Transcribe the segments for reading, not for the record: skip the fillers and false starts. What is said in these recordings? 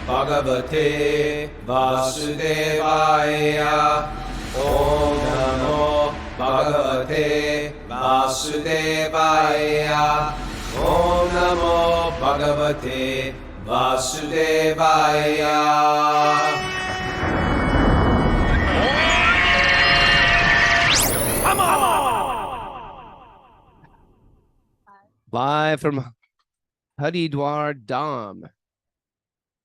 Bhagavate Vasudevaya. Om Namo Bhagavate Vasudevaya. Om Namo Bhagavate Vasudevaya. Live from Haridwar Dham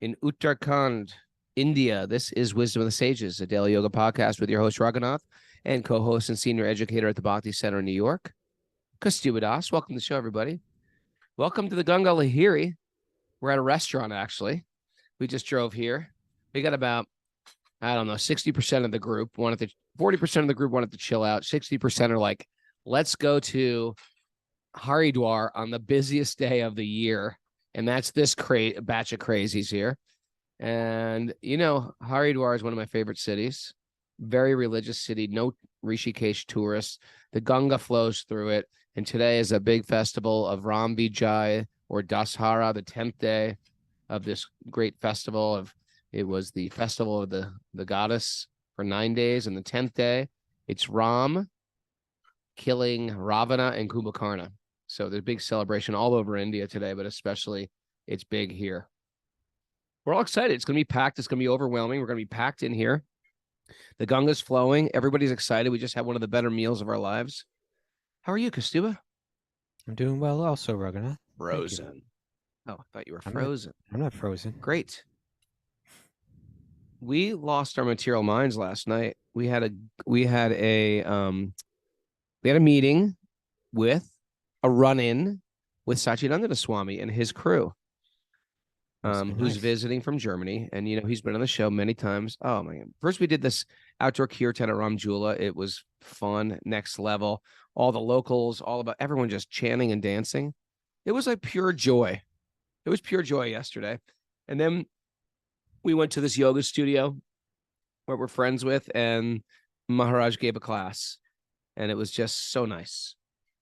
in Uttarakhand, India. This is Wisdom of the Sages, a daily yoga podcast with your host, Raghunath, and co-host and senior educator at the Bhakti Center in New York, Kasturi Das. Welcome to the show, everybody. Welcome to the Ganga Lahiri. We're at a restaurant, actually. We just drove here. We got about, 60% of the group 40% of the group wanted to chill out. 60% are like, let's go to Haridwar on the busiest day of the year, and that's this batch of crazies here. And Haridwar is one of my favorite cities. Very religious city, no Rishikesh tourists. The Ganga flows through it, and today is a big festival of Ram Vijay, or Dashara, the 10th day of this great festival. It was the festival of the goddess for 9 days, and the 10th day it's Ram killing Ravana and Kumbhakarna. So there's a big celebration all over India today, but especially it's big here. We're all excited. It's going to be packed. It's going to be overwhelming. We're going to be packed in here. The Ganga's flowing. Everybody's excited. We just had one of the better meals of our lives. How are you, Kastuba? I'm doing well also, Raghunath. Frozen. Oh, I thought you were frozen. I'm not frozen. Great. We lost our material minds last night. We had a meeting with a run-in with Satchidananda Swami and his crew, who's visiting from Germany. And, he's been on the show many times. Oh, my God. First, we did this outdoor kirtan at Ramjula. It was fun, next level. All the locals, everyone just chanting and dancing. It was like pure joy. It was pure joy yesterday. And then we went to this yoga studio where we're friends with, and Maharaj gave a class. And it was just so nice.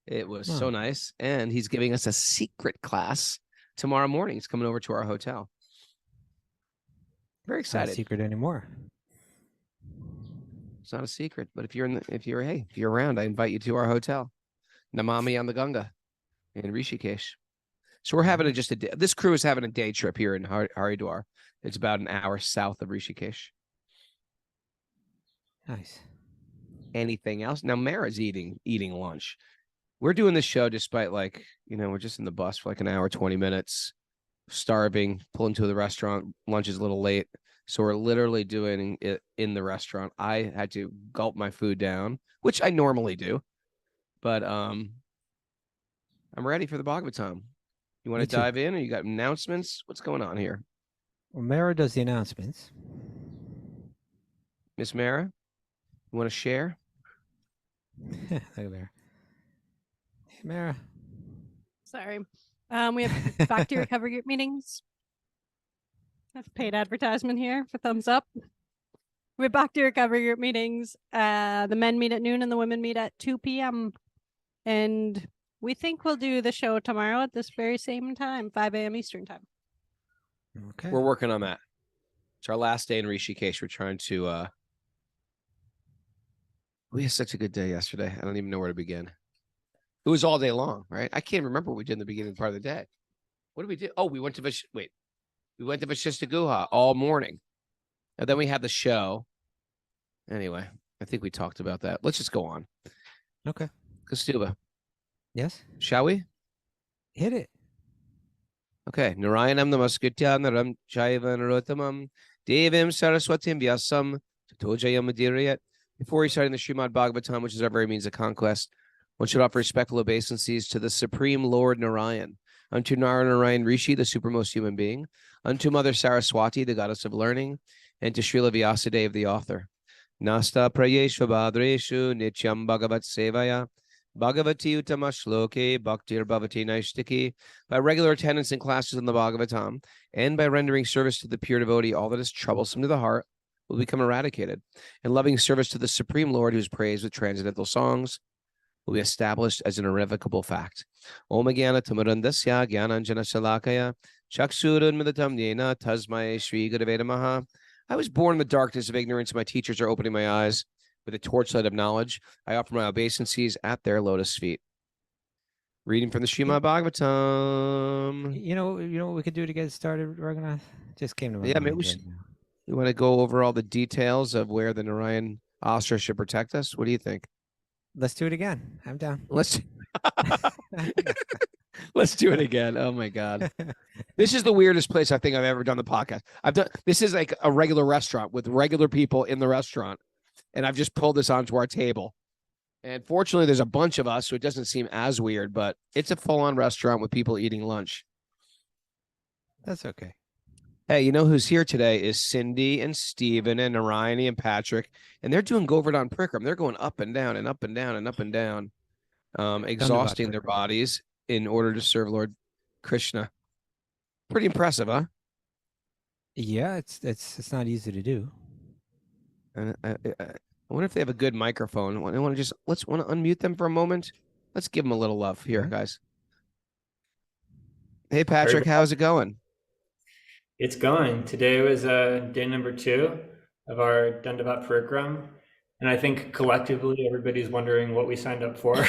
It was so nice. And he's giving us a secret class tomorrow morning. He's coming over to our hotel. Very excited. It's not a secret anymore. It's not a secret, but if you're around, I invite you to our hotel, Namami on the Ganga in Rishikesh. So we're having this crew is having a day trip here in Haridwar. It's about an hour south of Rishikesh. Nice. Anything else? Now Mara's eating lunch. We're doing this show despite we're just in the bus for like an hour, 20 minutes, starving, pulling to the restaurant. Lunch is a little late. So we're literally doing it in the restaurant. I had to gulp my food down, which I normally do. But I'm ready for the Bhagavatam. You want to dive in, or you got announcements? What's going on here? Well, Mara does the announcements. Miss Mara, you want to share? Look at Mara. Mara. Sorry. We have Bhakti Recovery Group meetings. That's paid advertisement here for thumbs up. We have Bhakti Recovery Group meetings. The men meet at noon and the women meet at 2 p.m. And we think we'll do the show tomorrow at this very same time, 5 a.m. Eastern time. Okay. We're working on that. It's our last day in Rishikesh. We're trying to... We had such a good day yesterday. I don't even know where to begin. It was all day long, right? I can't remember what we did in the beginning part of the day. What did we do? Oh, we went to Vashishta Guha all morning. And then we had the show. Anyway, I think we talked about that. Let's just go on. Okay. Kastuba. Yes? Shall we? Hit it. Okay. Narayanam namaskritya naram chaiva narottamam devim saraswatim vyasam tatojayam adirayat. Before reciting the Srimad Bhagavatam, which is our very means of conquest, one should offer respectful obeisances to the Supreme Lord Narayan, unto Narayan Rishi, the supermost human being, unto Mother Saraswati, the goddess of learning, and to Srila Vyasadeva, the author. Nasta prayeshu bhadreshu nityam bhagavat sevaya bhagavati utama shloke bhaktir bhavati naishtiki. By regular attendance in classes in the Bhagavatam, and by rendering service to the pure devotee, all that is troublesome to the heart will become eradicated, and loving service to the Supreme Lord, whose praise with transcendental songs will be established as an irrevocable fact. Om Jnana Tamarandasya Jnananjana Shalakaya Chaksurunmilatam yena tasmai Shri Gurave Namaha. I was born in the darkness of ignorance, and my teachers are opening my eyes with a torchlight of knowledge. I offer my obeisances at their lotus feet. Reading from the Srimad Bhagavatam. You know what we could do to get started, Raghunath? Just came to my Yeah, maybe mind we right should. now. You want to go over all the details of where the Narayan Astra should protect us? What do you think? Let's do it again. I'm down. Let's let's do it again. Oh my God. This is the weirdest place I think I've ever done the podcast. This is like a regular restaurant with regular people in the restaurant, and I've just pulled this onto our table. And fortunately, there's a bunch of us, so it doesn't seem as weird, but it's a full-on restaurant with people eating lunch. That's okay. Hey, you know who's here today is Cindy and Steven and Narayani and Patrick, and they're doing Govardhan Prikram. They're going up and down and up and down and up and down, exhausting their bodies in order to serve Lord Krishna. Pretty impressive, huh? Yeah, it's not easy to do. And I wonder if they have a good microphone. I want to unmute them for a moment. Let's give them a little love here, guys. Hey, Patrick, how's it going? It's going. Today was day number 2 of our Dandavat Parikram, and I think collectively everybody's wondering what we signed up for.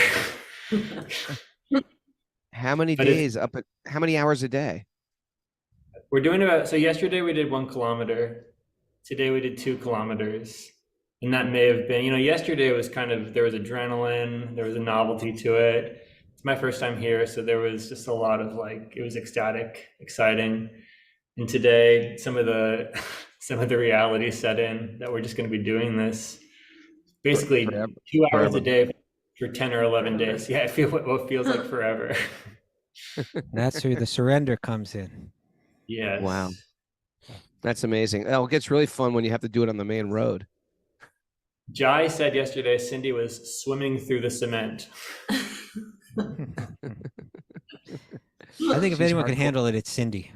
How many days up? How many hours a day? We're doing so yesterday we did 1 kilometer. Today we did 2 kilometers. And that may have been, yesterday was there was adrenaline, there was a novelty to it. It's my first time here, so there was just a lot of it was ecstatic, exciting. And today, some of the reality set in that we're just going to be doing this basically forever. 2 hours a day for 10 or 11 days. Yeah, what feels like forever. That's where the surrender comes in. Yes. Wow. That's amazing. Oh, it gets really fun when you have to do it on the main road. Jai said yesterday Cindy was swimming through the cement. I think if anyone can handle it, it's Cindy.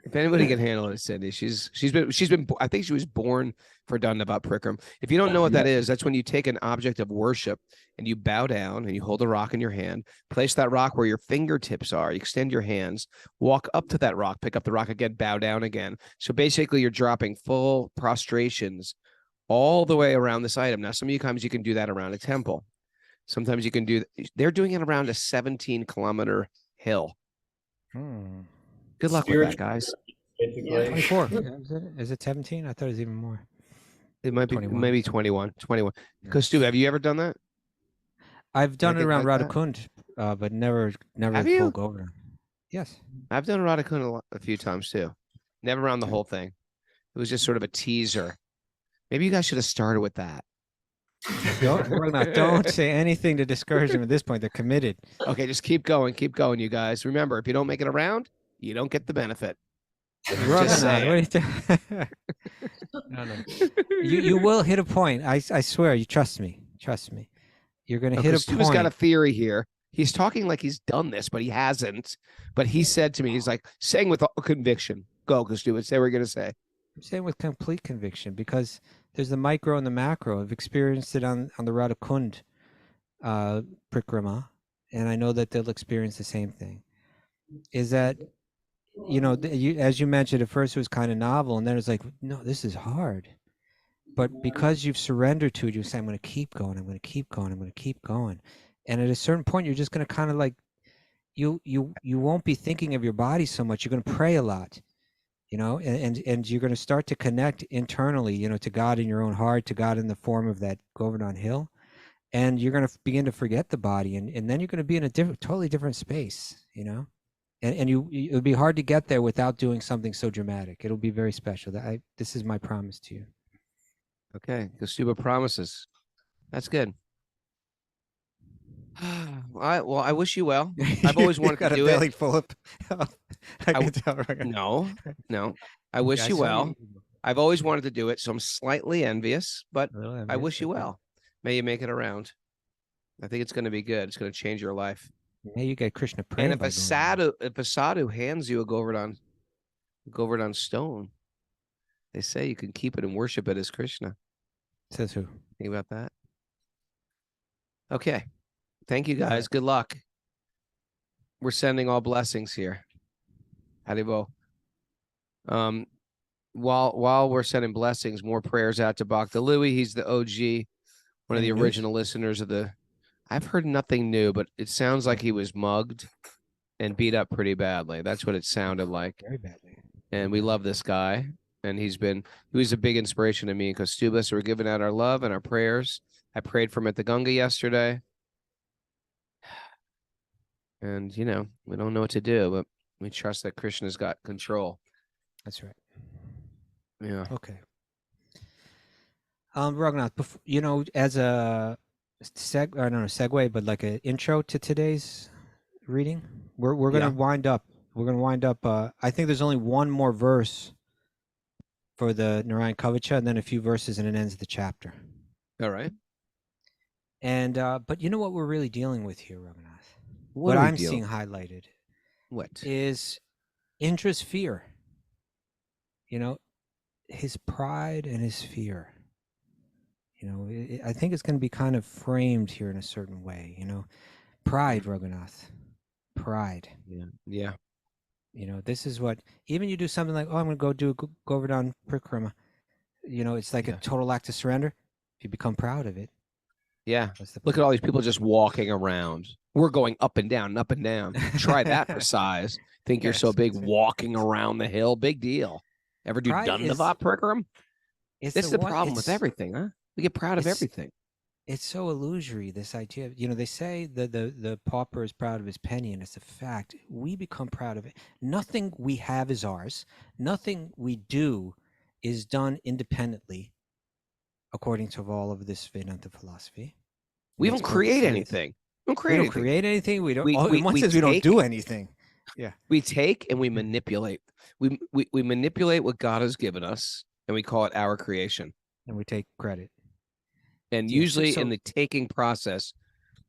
If anybody can handle it, it's Cindy. She's been. I think she was born for Dandavat Prikram. If you don't know what that is, that's when you take an object of worship and you bow down and you hold a rock in your hand, place that rock where your fingertips are, you extend your hands, walk up to that rock, pick up the rock again, bow down again. So basically, you're dropping full prostrations all the way around this item. Now, sometimes you can do that around a temple. Sometimes you can do. They're doing it around a 17-kilometer hill. Good luck with that, guys. Yeah. 24. Is it 17? I thought it was even more. It might be 21. maybe 21. Kostu, have you ever done that? I've done it around like Radhakund, but never Have full you? Govardhan. Yes. I've done Radhakund a few times too. Never around the whole thing. It was just sort of a teaser. Maybe you guys should have started with that. Don't say anything to discourage them at this point. They're committed. Okay, just keep going, you guys. Remember, if you don't make it around, you don't get the benefit. Just saying. No. You will hit a point. I swear. You trust me. Trust me. You're going to hit a point. Stu's got a theory here. He's talking like he's done this, but he hasn't. But he said to me, he's like, saying with all conviction. Go, Stu, say what you're going to say. I'm saying with complete conviction because there's the micro and the macro. I've experienced it on the Radhakund Prikrama, and I know that they'll experience the same thing. Is that, as you mentioned, at first it was kind of novel, and then it's like, no, this is hard. But because you've surrendered to it, you say, I'm going to keep going, I'm going to keep going, I'm going to keep going. And at a certain point, you're just going to kind of like, you won't be thinking of your body so much. You're going to pray a lot. And you're going to start to connect internally, to God in your own heart, to God in the form of that Govardhan Hill. And you're going to begin to forget the body. And then you're going to be in a totally different space, And it'll be hard to get there without doing something so dramatic. It'll be very special. This is my promise to you. Okay, Kostuba promises. That's good. I wish you well. I've always wanted to do belly it. full of. I can tell. No. I wish you well. I've always wanted to do it, so I'm slightly envious, but I wish you well. May you make it around. I think it's going to be good. It's going to change your life. May you get Krishna praying. And if a sadhu hands you a Govardhan stone, they say you can keep it and worship it as Krishna. Says who? Think about that. Okay. Thank you, guys. Good luck. We're sending all blessings here. Haribo. Um, while we're sending blessings, more prayers out to Bhakta Louie. He's the OG, one of Any the news? original listeners of the. I've heard nothing new, but it sounds like he was mugged and beat up pretty badly. That's what it sounded like. Very badly. And we love this guy. And he was a big inspiration to me and Kostubas. So we're giving out our love and our prayers. I prayed for him at the Gunga yesterday. And, we don't know what to do, but we trust that Krishna's got control. That's right. Yeah. Okay. Raghunath, as a segue, but like an intro to today's reading, we're gonna wind up. We're gonna wind up. I think there's only one more verse for the Narayan Kavacha, and then a few verses, and it ends the chapter. All right. And but you know what we're really dealing with here, Raghunath? What I'm seeing highlighted is Indra's fear. His pride and his fear. I think it's going to be kind of framed here in a certain way. Pride, Raghunath. Pride. Yeah. This is what, even you do something like, I'm going to go over down Prikrama. It's like a total act of surrender. If you become proud of it. Yeah. Look at all these people just walking around. We're going up and down and up and down. Try that for size. Think you're so big walking around the hill. Big deal. Ever do Dandavat Prikram? This is the problem with everything, huh? We get proud of everything. It's so illusory, this idea. They say that the pauper is proud of his penny, and it's a fact. We become proud of it. Nothing we have is ours. Nothing we do is done independently, according to all of this Vedanta philosophy. We don't create anything. We don't create anything. We don't. One says we don't do anything. Yeah. We take and we manipulate. We manipulate what God has given us, and we call it our creation. And we take credit. And usually in the taking process,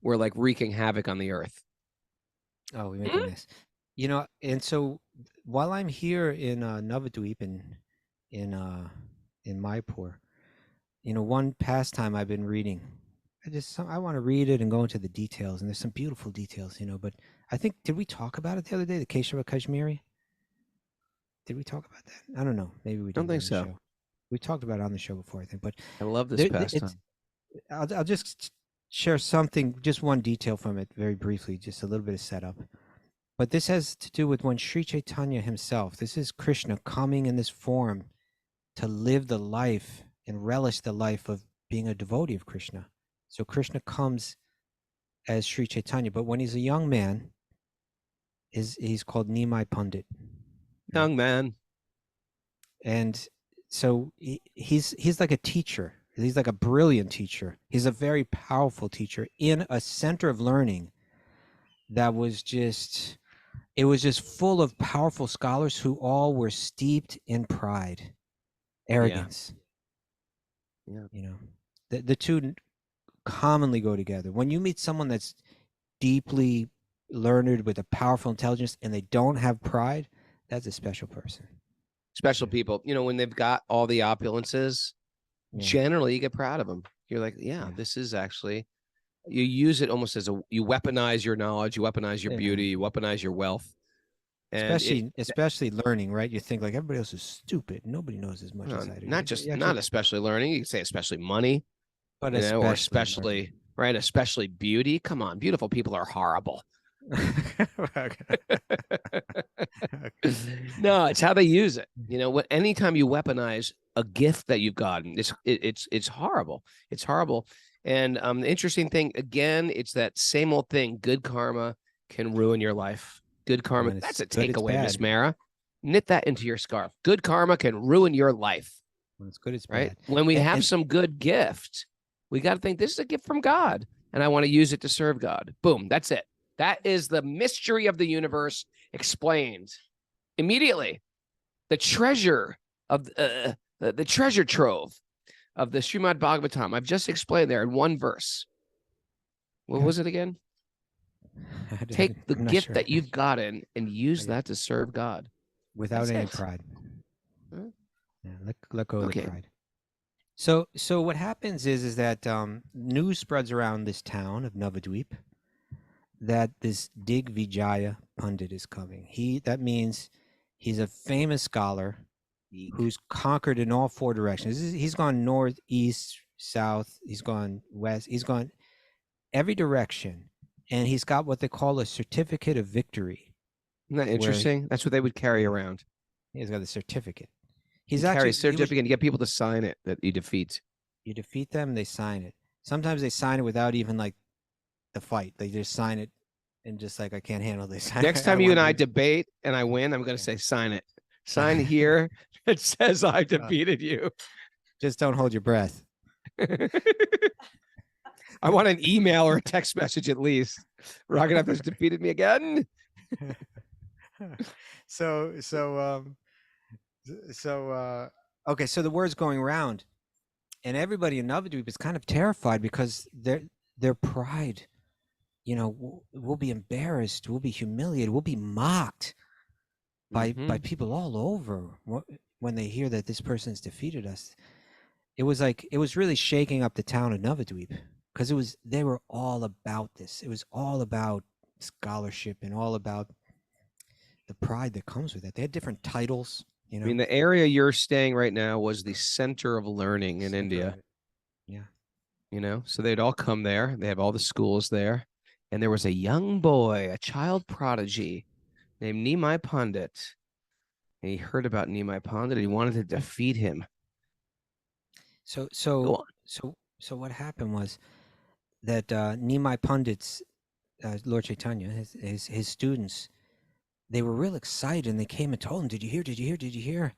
we're like wreaking havoc on the earth. Oh, we make a mess. And so while I'm here in Navadweep in Mayapur, one pastime I've been reading. I want to read it and go into the details, and there's some beautiful details, but I think, did we talk about it the other day, the Keshava Kashmiri? Did we talk about that? I don't know. Maybe we didn't. Don't think so. Show. We talked about it on the show before, I think. But I love this pastime. I'll just share something, just one detail from it very briefly, just a little bit of setup. But this has to do with when Sri Chaitanya himself, this is Krishna coming in this form to live the life and relish the life of being a devotee of Krishna. So Krishna comes as Sri Chaitanya, but when he's a young man, he's called Nimai Pandit. Young man. And so he's like a teacher. He's like a brilliant teacher. He's a very powerful teacher in a center of learning that was just full of powerful scholars who all were steeped in pride, arrogance. Yeah. The two commonly go together. When you meet someone that's deeply learned with a powerful intelligence and they don't have pride, that's a special person. Special people. When they've got all the opulences, generally you get proud of them. You're like, this is actually, you use it almost as you weaponize your knowledge, you weaponize your beauty, you weaponize your wealth. And especially learning, right? You think like everybody else is stupid. Nobody knows as much as I do. Not especially learning. You can say especially money, but especially right? Especially beauty. Come on, beautiful people are horrible. No, it's how they use it. Anytime you weaponize a gift that you've gotten, it's horrible. It's horrible. And the interesting thing, again, it's that same old thing. Good karma can ruin your life. Good karma. That's a takeaway, Miss Mara. Knit that into your scarf. Good karma can ruin your life. When it's good, it's right. Bad. When we have some good gift, we got to think this is a gift from God, and I want to use it to serve God. Boom. That's it. That is the mystery of the universe explained immediately. The treasure of the treasure trove of the Srimad Bhagavatam. I've just explained there in one verse. What was it again? Take the gift that you've gotten and use that to serve God without any pride. Yeah, let go of the pride. So what happens is that news spreads around this town of Navadweep that this Digvijaya Pandit is coming. That means He's a famous scholar Eek. who's conquered in all four directions. He's gone north, east, south. He's gone west. He's gone every direction, and he's got what they call a certificate of victory. Isn't that interesting? That's what they would carry around. He's got a certificate. You He's carry actually a certificate to get people to sign it that you defeat. you defeat them, they sign it. Sometimes they sign it without even like the fight. They just sign it and just like I can't handle this. Next time you and I debate and I win, I'm going to say sign it. Sign here. It says I defeated you. Just don't hold your breath. I want an email or a text message at least. Raghunath has defeated me again. Okay, so the word's going around, and everybody in Navadvip is kind of terrified because their pride, you know, we'll be embarrassed, we'll be humiliated, we'll be mocked by people all over when they hear that this person's defeated us. It was really shaking up the town of Navadvip because they were all about this. It was all about scholarship and all about the pride that comes with it. They had different titles, you know. I mean, the area you're staying right now was the center of learning in India. Yeah. You know, so they'd all come there. They have all the schools there. And there was a young boy, a child prodigy named Nimai Pandit. And he heard about Nimai Pandit. He wanted to defeat him. Go on. So what happened was that Nimai Pandit's Lord Chaitanya, his students, they were real excited, and they came and told him, "Did you hear? Did you hear? Did you hear?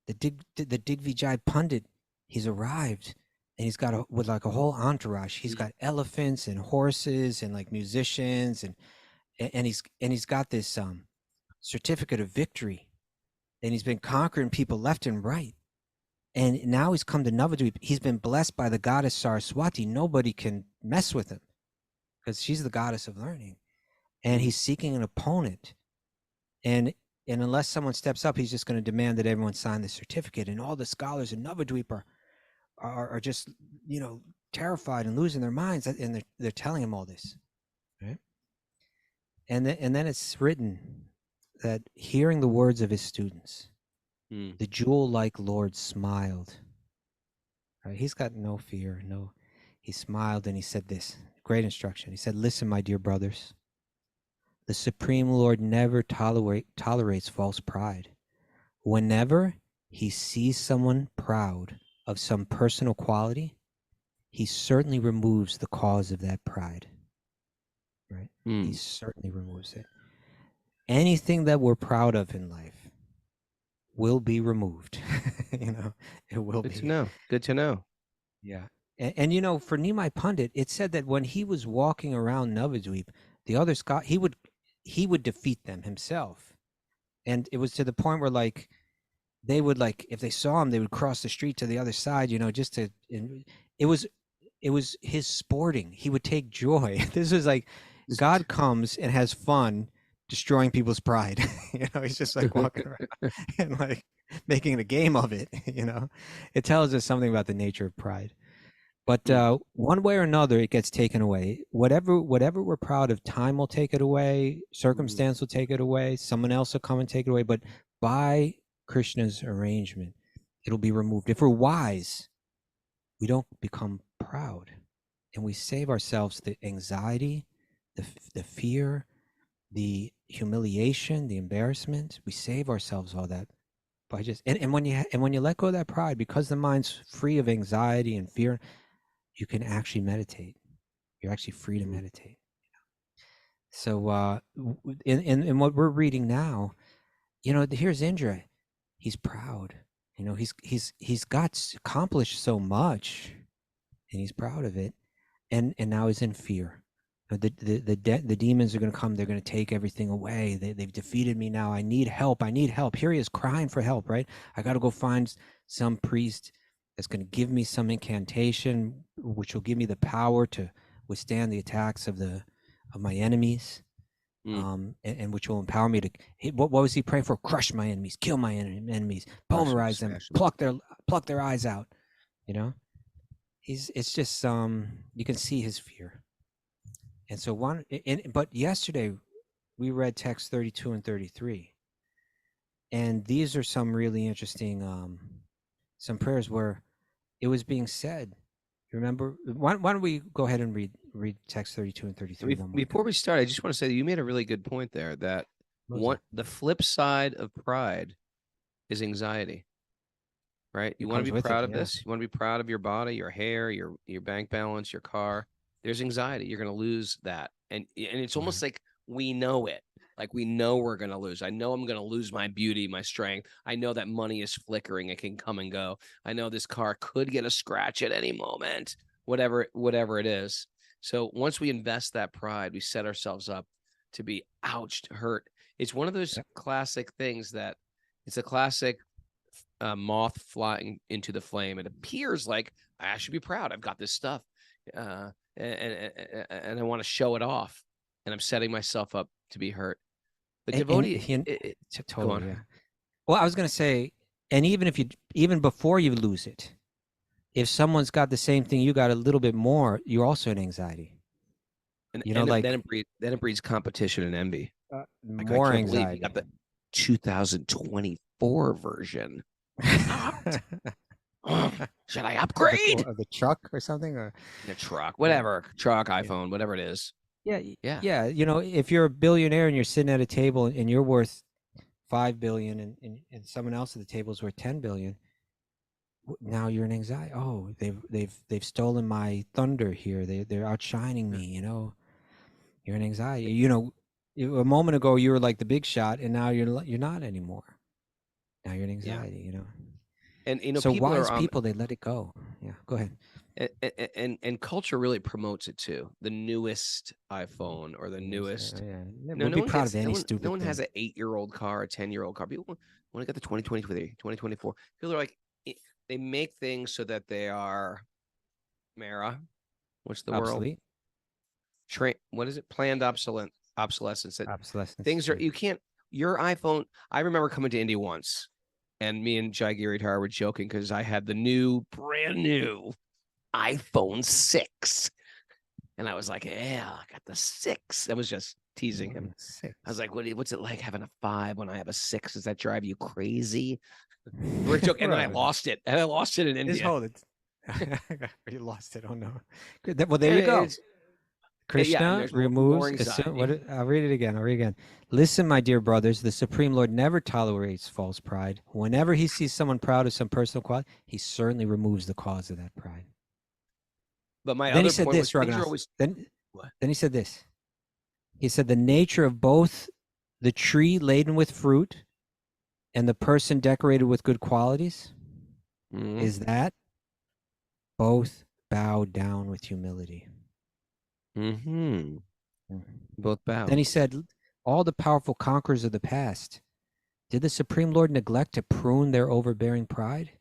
The Digvijay Pandit, he's arrived, and he's got with like a whole entourage. He's got elephants and horses and like musicians, and he's got this certificate of victory, and he's been conquering people left and right. And now he's come to Navadvip. He's been blessed by the goddess Saraswati. Nobody can mess with him because she's the goddess of learning, and he's seeking an opponent. And unless someone steps up, he's just going to demand that everyone sign the certificate. And all the scholars in Navadvip are just, you know, terrified and losing their minds. And they're telling him all this, right? And then it's written that hearing the words of his students, the jewel-like Lord smiled. Right? He's got no fear. He smiled and he said this great instruction. He said, "Listen, my dear brothers. The Supreme Lord never tolerates false pride. Whenever he sees someone proud of some personal quality, he certainly removes the cause of that pride." Right? He certainly removes it. Anything that we're proud of in life will be removed. You know, it will be. Good to know. Good to know. Yeah. And you know, for Nimai Pandit, it said that when he was walking around Navadvip, the other he would defeat them himself. And it was to the point where like they would like if they saw him, they would cross the street to the other side, you know, just to it was his sporting. He would take joy. This was like God comes and has fun destroying people's pride. You know, he's just like walking around and like making a game of it, you know. It tells us something about the nature of pride. But one way or another, it gets taken away. Whatever we're proud of, time will take it away, circumstance will take it away, someone else will come and take it away. But by Krishna's arrangement, it'll be removed. If we're wise, we don't become proud, and we save ourselves the anxiety, the fear, the humiliation, the embarrassment. We save ourselves all that by just and when you let go of that pride, because the mind's free of anxiety and fear, you can actually meditate. You're actually free to meditate. So in what we're reading now, you know, here's Indra. He's proud. You know, he's got accomplished so much, and he's proud of it. And now he's in fear. The demons are going to come. They're going to take everything away. They've defeated me now. I need help. I need help. Here he is crying for help, right? I got to go find some priest that's going to give me some incantation, which will give me the power to withstand the attacks of my enemies, and which will empower me to. What was he praying for? Crush my enemies, kill my enemies, pulverize them, pluck their eyes out. You know, it's just you can see his fear. And so but yesterday we read text 32 and 33, And these are some really interesting some prayers where it was being said. You remember? Why don't we go ahead and read text 32 and 33 one more Before time. we start, I just want to say that you made a really good point there. That What was that? the flip side of pride is anxiety. Right? You want Comes to be with it, proud of yeah. this. You want to be proud of your body, your hair, your bank balance, your car. There's anxiety. You're going to lose that, and it's almost like we know it. Like we know we're going to lose. I know I'm going to lose my beauty, my strength. I know that money is flickering. It can come and go. I know this car could get a scratch at any moment. Whatever it is. So once we invest that pride, we set ourselves up to be ouched, hurt. It's one of those classic things that it's a classic moth flying into the flame. It appears like I should be proud. I've got this stuff, and I want to show it off, and I'm setting myself up to be hurt. The devotee, go on. Yeah. Well, I was going to say, and even before you lose it, if someone's got the same thing you got a little bit more, you're also in anxiety. And like then it breeds competition and envy. Like, more I can't believe anxiety. you got the 2024 version. Should I upgrade? Of the truck or something, or the truck, whatever, truck, iPhone, whatever it is. Yeah. Yeah. If you're a billionaire and you're sitting at a table and you're worth 5 billion and someone else at the table is worth 10 billion, now you're in anxiety. Oh, they've stolen my thunder here. They're outshining me. You're in anxiety. A moment ago you were like the big shot, and now you're not anymore. Now you're in anxiety. And so people wise people, they let it go. Yeah, go ahead. And culture really promotes it too. The newest iPhone or the newest. We'll be proud of any stupid No one thing. has an 8-year-old car, a 10-year-old car. People want to get the 2023, 2024. People are like, they make things so that they are, Mara, what's the obsolete. Word? What is it? Planned obsolescence. Obsolescence. Things are, you can't, your iPhone. I remember coming to Indy once, and me and Jagiri Tar were joking because I had the brand new iPhone 6. And I was like, yeah, I got the 6. I was just teasing him. 6. I was like, what's it like having a 5 when I have a 6? Does that drive you crazy? We're joking. And then I lost it. And I lost it in India. Just hold it. You lost it. Oh, no. Good. Well, there you go. Krishna removes. I'll read it again. Listen, my dear brothers, the Supreme Lord never tolerates false pride. Whenever he sees someone proud of some personal quality, he certainly removes the cause of that pride. But then he said this, then he said this. He said the nature of both the tree laden with fruit and the person decorated with good qualities is that both bow down with humility. Both bow. Then he said, all the powerful conquerors of the past, did the Supreme Lord neglect to prune their overbearing pride?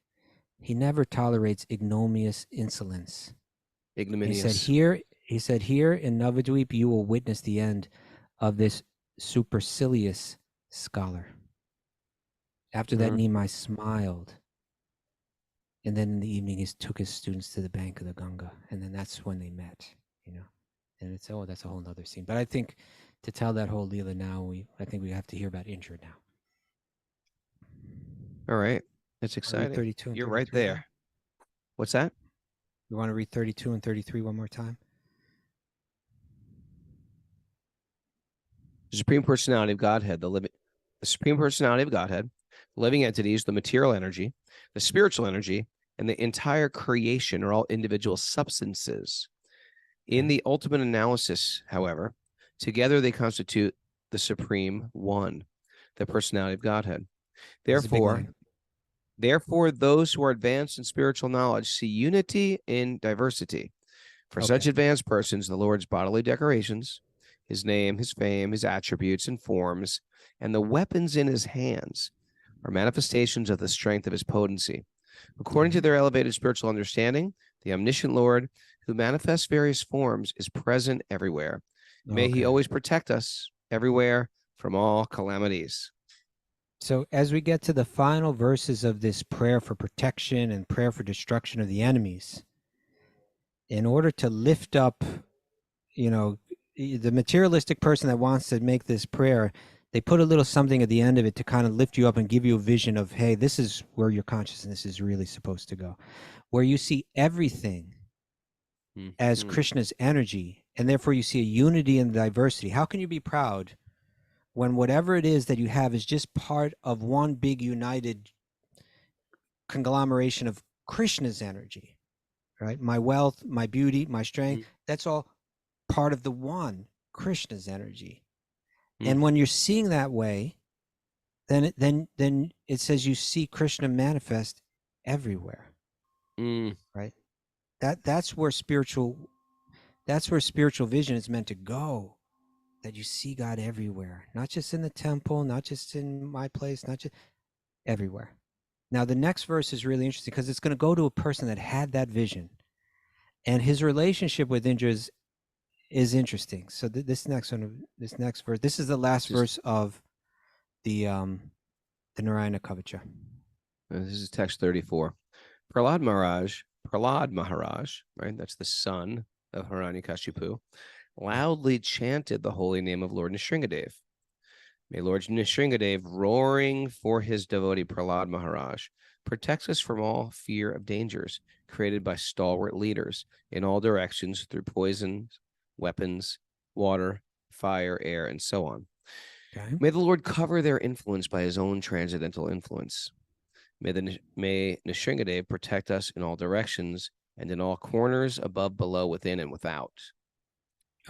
He never tolerates ignominious insolence. Ignominious. He said here in Navadvip, you will witness the end of this supercilious scholar. After that, Nimai smiled. And then in the evening, he took his students to the bank of the Ganga. And then that's when they met, And it's, that's a whole nother scene. But I think to tell that whole Leela now, I think we have to hear about Indra now. All right. That's exciting. 32 and You're 33 right there. now. What's that? You want to read 32 and 33 one more time? The Supreme Personality of Godhead, the Supreme Personality of Godhead, living entities, the material energy, the spiritual energy, and the entire creation are all individual substances. In the ultimate analysis, however, together they constitute the Supreme One, the Personality of Godhead. Therefore, those who are advanced in spiritual knowledge see unity in diversity. For such advanced persons, the Lord's bodily decorations, his name, his fame, his attributes and forms, and the weapons in his hands are manifestations of the strength of his potency. According to their elevated spiritual understanding, the omniscient Lord, who manifests various forms, is present everywhere. May he always protect us everywhere from all calamities. So as we get to the final verses of this prayer for protection and prayer for destruction of the enemies, in order to lift up, the materialistic person that wants to make this prayer, They put a little something at the end of it to kind of lift you up and give you a vision of, hey, this is where your consciousness is really supposed to go, where you see everything as Mhm. Krishna's energy, and therefore you see a unity and diversity. How can you be proud when whatever it is that you have is just part of one big united conglomeration of Krishna's energy, right? My wealth, my beauty, my strength, that's all part of the one Krishna's energy. And when you're seeing that way, then it says you see Krishna manifest everywhere, right? That's where spiritual vision is meant to go. That you see God everywhere, not just in the temple, not just in my place, not just everywhere. Now, the next verse is really interesting because it's going to go to a person that had that vision, and his relationship with Indra is interesting. So this next verse, this is the last verse of the Narayana Kavacha. This is text 34. Prahlad Maharaj, right? That's the son of Hiranyakashipu, loudly chanted the holy name of Lord Nrsingadev. May Lord Nrsingadev, roaring for his devotee Prahlad Maharaj, protects us from all fear of dangers created by stalwart leaders in all directions through poisons, weapons, water, fire, air, and so on. Okay. May the Lord cover their influence by his own transcendental influence. May Nrsingadev protect us in all directions and in all corners, above, below, within, and without.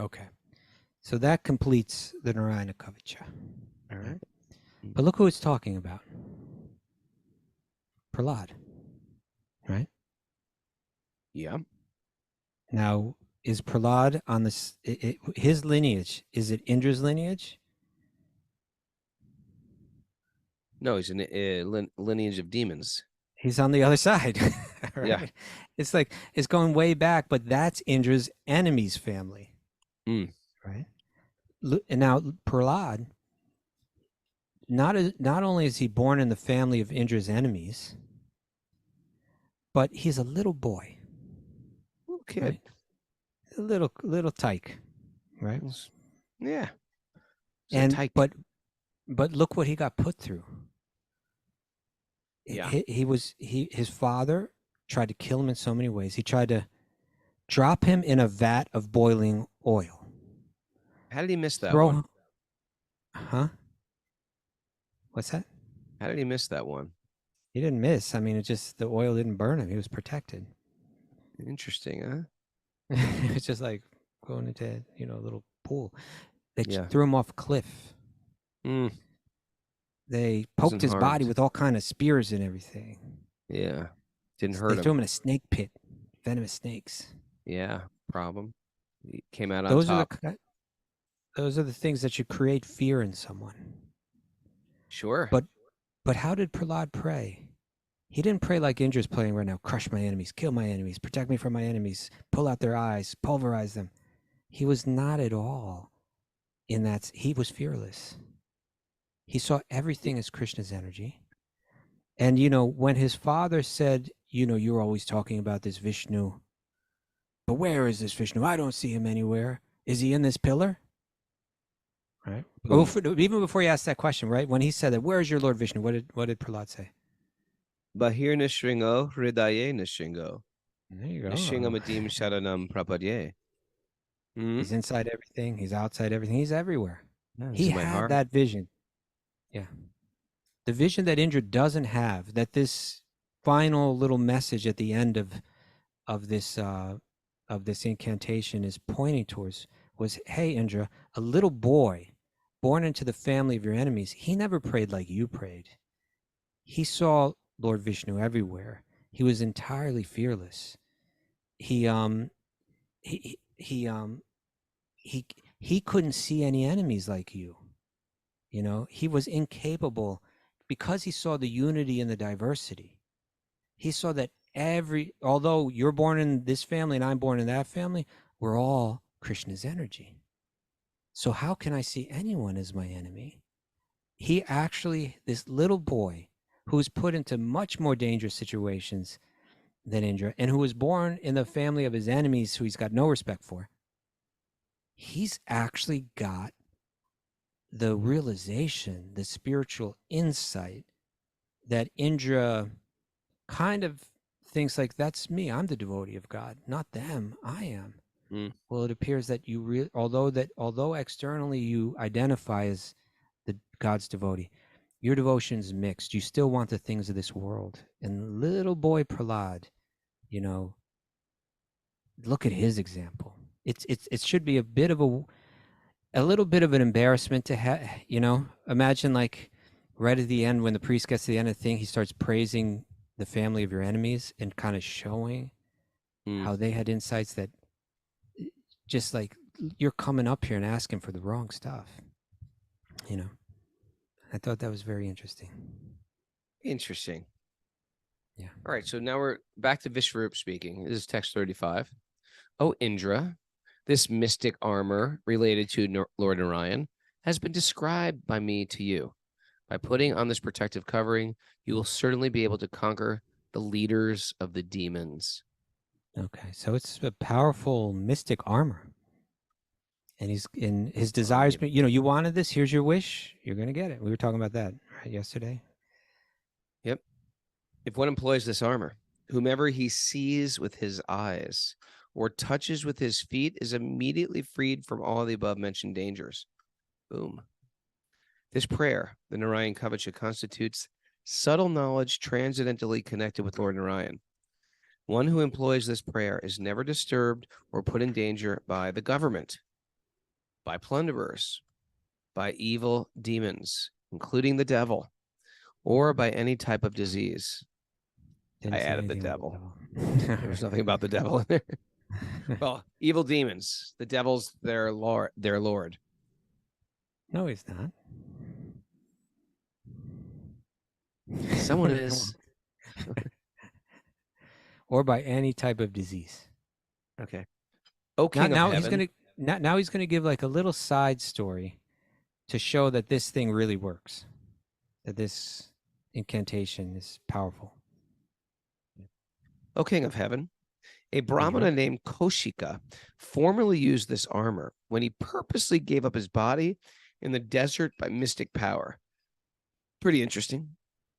Okay. So that completes the Narayana Kavacha. All right. But look who it's talking about. Prahlad. Right? Yeah. Now, is Prahlad on this, his lineage, is it Indra's lineage? No, he's a lineage of demons. He's on the other side. Right? Yeah. It's like, it's going way back, but that's Indra's enemy's family. Right? And now, Prahlad, not only is he born in the family of Indra's enemies, but he's a little boy. Little kid. Right? A little tyke, right? Yeah. And but look what he got put through. Yeah. His father tried to kill him in so many ways. He tried to drop him in a vat of boiling oil. How did he miss that one? Huh? What's that? How did he miss that one? He didn't miss. I mean, it just, the oil didn't burn him. He was protected. Interesting, huh? It's just like going into, a little pool. They threw him off a cliff. They poked his body with all kind of spears and everything. Yeah. Didn't hurt him. They threw him in a snake pit. Venomous snakes. Yeah. Problem. He came out on top. Those are the things that should create fear in someone. Sure. But how did Prahlad pray? He didn't pray like Indra's praying right now. Crush my enemies, kill my enemies, protect me from my enemies, pull out their eyes, pulverize them. He was not at all in that. He was fearless. He saw everything as Krishna's energy. And, when his father said, you're always talking about this Vishnu, but where is this Vishnu? I don't see him anywhere. Is he in this pillar? Right. Even before you asked that question, right? When he said that, where is your Lord Vishnu? What did Prahlad say? Bahir Nishringo, Hridaye Nishringo. There you go. Nishringamadim Sharanam Prapadye. He's inside everything. He's outside everything. He's everywhere. Yeah, he had that vision. Yeah. The vision that Indra doesn't have, that this final little message at the end of this incantation is pointing towards was, hey, Indra, a little boy born into the family of your enemies, he never prayed like you prayed. He saw Lord Vishnu everywhere. He was entirely fearless. He couldn't see any enemies like you. He was incapable because he saw the unity and the diversity. He saw that although you're born in this family and I'm born in that family, we're all Krishna's energy. So how can I see anyone as my enemy? This little boy who was put into much more dangerous situations than Indra and who was born in the family of his enemies who he's got no respect for, he's actually got the realization, the spiritual insight that Indra kind of thinks like, that's me. I'm the devotee of God, not them. I am. Well, it appears that you although externally you identify as the God's devotee, your devotion's mixed. You still want the things of this world. And little boy Prahlad, you know, look at his example. It should be a little bit of an embarrassment to have, you know, imagine like right at the end when the priest gets to the end of the thing, he starts praising the family of your enemies and kind of showing how they had insights that just like you're coming up here and asking for the wrong stuff. You know, I thought that was very interesting. Interesting. Yeah. All right. So now we're back to Vishvarup speaking. This is text 35. O Indra, this mystic armor related to Lord Narayan has been described by me to you. By putting on this protective covering, you will certainly be able to conquer the leaders of the demons. Okay, so it's a powerful mystic armor. And he's in his desires, you know, you wanted this, here's your wish, you're going to get it. We were talking about that right yesterday. Yep. If one employs this armor, whomever he sees with his eyes or touches with his feet is immediately freed from all the above mentioned dangers. Boom. This prayer, the Narayan Kavacha, constitutes subtle knowledge transcendently connected with Lord Narayan. One who employs this prayer is never disturbed or put in danger by the government, by plunderers, by evil demons, including the devil, or by any type of disease. Didn't I say added the anything about devil. There was nothing about the devil in there. Well, evil demons. The devil's their lord. No, he's not. Someone is. Or by any type of disease. Okay. Oh, King now of he's Heaven. now he's gonna give like a little side story to show that this thing really works. That this incantation is powerful. O King of Heaven, a Brahmana named Koshika formerly used this armor when he purposely gave up his body in the desert by mystic power. Pretty interesting.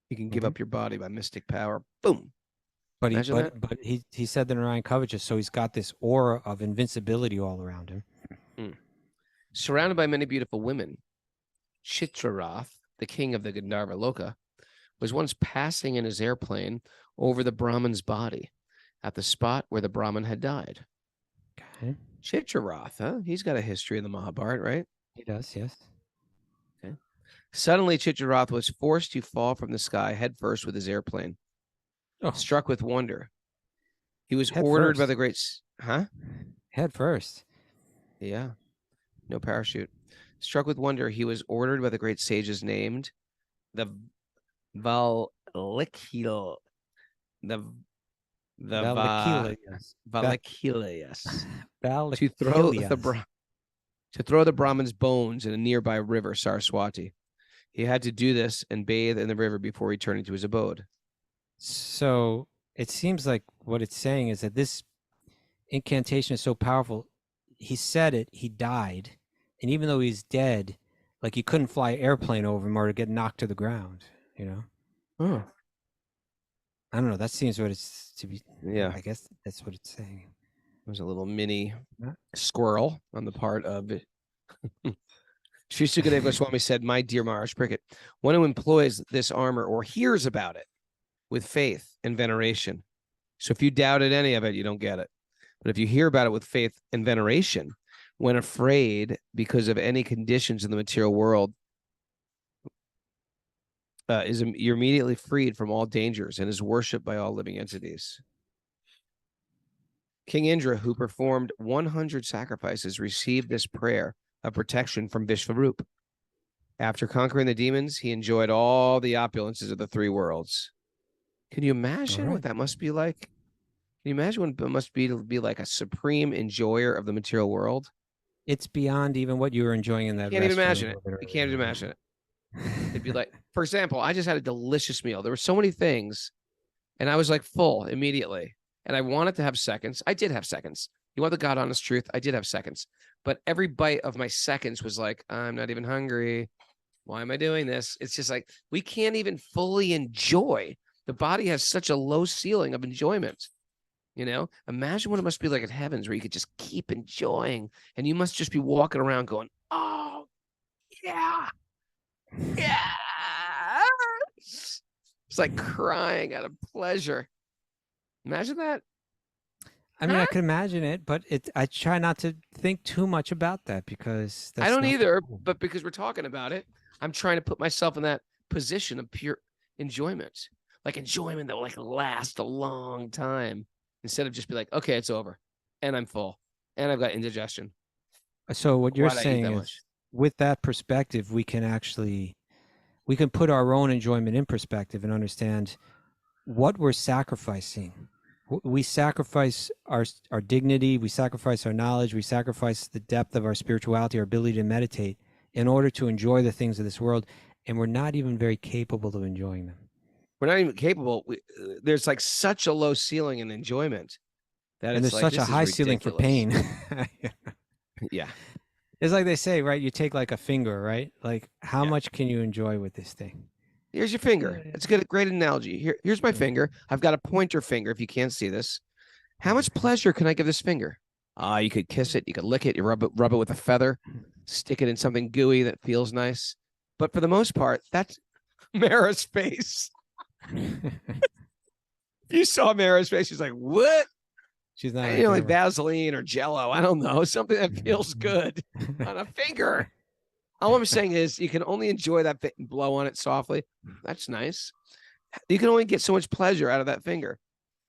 You can give up your body by mystic power. Boom. But he said the Narayan Kavacha, so he's got this aura of invincibility all around him. Surrounded by many beautiful women, Chitrarath, the king of the Gandharva Loka, was once passing in his airplane over the Brahman's body at the spot where the Brahman had died. Okay. Chitrarath, huh? He's got a history in the Mahabharata, right? He does, yes. Okay. Suddenly, Chitrarath was forced to fall from the sky headfirst with his airplane. Oh. Struck with wonder, he was ordered by the great... Huh? Head first. Yeah. No parachute. Struck with wonder, he was ordered by the great sages named the Valakil. The Valakilias. To throw the Brahman's bones in a nearby river, Saraswati. He had to do this and bathe in the river before returning to his abode. So it seems like what it's saying is that this incantation is so powerful. He said it, he died. And even though he's dead, like you couldn't fly an airplane over him or get knocked to the ground, you know? Oh. I don't know. That seems what it's to be. Yeah. I guess that's what it's saying. There's a little mini squirrel on the part of it. Sri Sukadeva Goswami said, "My dear Maharaj Prickett, one who employs this armor or hears about it with faith and veneration. So if you doubted any of it, you don't get it. But if you hear about it with faith and veneration, when afraid because of any conditions in the material world, you're immediately freed from all dangers and is worshipped by all living entities." King Indra, who performed 100 sacrifices, received this prayer of protection from Vishvarup. After conquering the demons, he enjoyed all the opulences of the three worlds. Can you imagine what that must be like? Can you imagine what it must be to be like a supreme enjoyer of the material world? It's beyond even what you were enjoying in that. You can't even imagine it. You can't even imagine it. It'd be like, for example, I just had a delicious meal. There were so many things, and I was like full immediately. And I wanted to have seconds. I did have seconds. You want the God honest truth? I did have seconds. but every bite of my seconds was like, I'm not even hungry. Why am I doing this? It's just like we can't even fully enjoy. The body has such a low ceiling of enjoyment. Imagine what it must be like at heavens where you could just keep enjoying and you must just be walking around going, oh, yeah, yeah. It's like crying out of pleasure. Imagine that. I mean, I could imagine it, but I try not to think too much about that because I don't not either, cool. but because we're talking about it, I'm trying to put myself in that position of pure enjoyment, like enjoyment that will like last a long time instead of just be like, okay, it's over and I'm full and I've got indigestion. So what you're Why'd I eat saying that is, much? with that perspective, we can put our own enjoyment in perspective and understand what we're sacrificing. We sacrifice our dignity, we sacrifice our knowledge, we sacrifice the depth of our spirituality, our ability to meditate in order to enjoy the things of this world, and we're not even very capable of enjoying them. We're not even capable. There's like such a low ceiling in enjoyment that And it's there's like, such a this is high ceiling for pain. Yeah. It's like they say, right? You take like a finger, right? Like how Yeah. much can you enjoy with this thing? Here's your finger. It's a great analogy. Here's my finger. I've got a pointer finger. If you can't see this, how much pleasure can I give this finger? You could kiss it, you could lick it, you rub it with a feather, stick it in something gooey that feels nice. But for the most part, that's Mara's face. You saw Mara's face, she's like, what? She's not Like Vaseline or Jello. I don't know. Something that feels good on a finger. All I'm saying is you can only enjoy that and blow on it softly. That's nice. You can only get so much pleasure out of that finger.